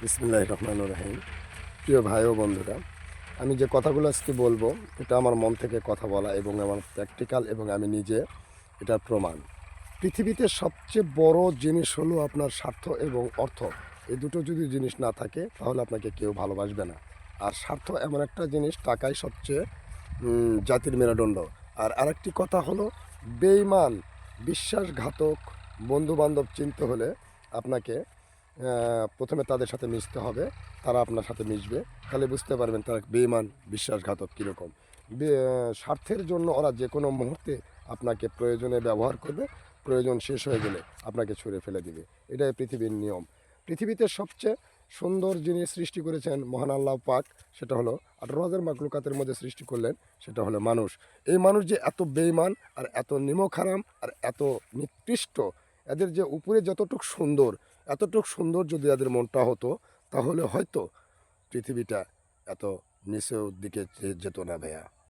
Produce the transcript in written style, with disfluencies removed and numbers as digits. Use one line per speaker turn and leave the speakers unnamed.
বিসমিল্লাহির রহমানির রহিম। প্রিয় ভাই ও বন্ধুরা, আমি যে কথাগুলো আজকে বলবো এটা আমার মন থেকে কথা বলা এবং আমার প্র্যাকটিক্যাল এবং আমি নিজে এটার প্রমাণ। পৃথিবীতে সবচেয়ে বড় জিনিস হলো আপনার স্বার্থ এবং অর্থ। এই দুটো যদি জিনিস না থাকে তাহলে আপনাকে কেউ ভালোবাসবে না। আর স্বার্থ এমন একটা জিনিস, টাকাই সবচেয়ে জাতির মেরুদণ্ড। আর আরেকটি কথা হলো বেঈমান, বিশ্বাসঘাতক বন্ধুবান্ধব চিনতে হলে আপনাকে প্রথমে তাদের সাথে মিশতে হবে। তারা আপনার সাথে মিশবে, তাহলে বুঝতে পারবেন তারা বেঈমান বিশ্বাসঘাতক কীরকম। স্বার্থের জন্য ওরা যে কোনো মুহূর্তে আপনাকে প্রয়োজনে ব্যবহার করবে, প্রয়োজন শেষ হয়ে গেলে আপনাকে ছুঁড়ে ফেলে দিবে। এটাই পৃথিবীর নিয়ম। পৃথিবীতে সবচেয়ে সুন্দর জিনিস সৃষ্টি করেছেন মহান আল্লাহ পাক, সেটা হলো 18,000 মাকলুকাতের মধ্যে সৃষ্টি করলেন, সেটা হলো মানুষ। এই মানুষ যে এত বেঈমান আর এত নিমকহারাম আর এত নিকৃষ্ট, এদের যে উপরে যতটুকু সুন্দর, এতটুকু সুন্দর যদি এদের মনটা হতো তাহলে হয়তো পৃথিবীটা এত নিচের দিকে যেত না ভাইয়া।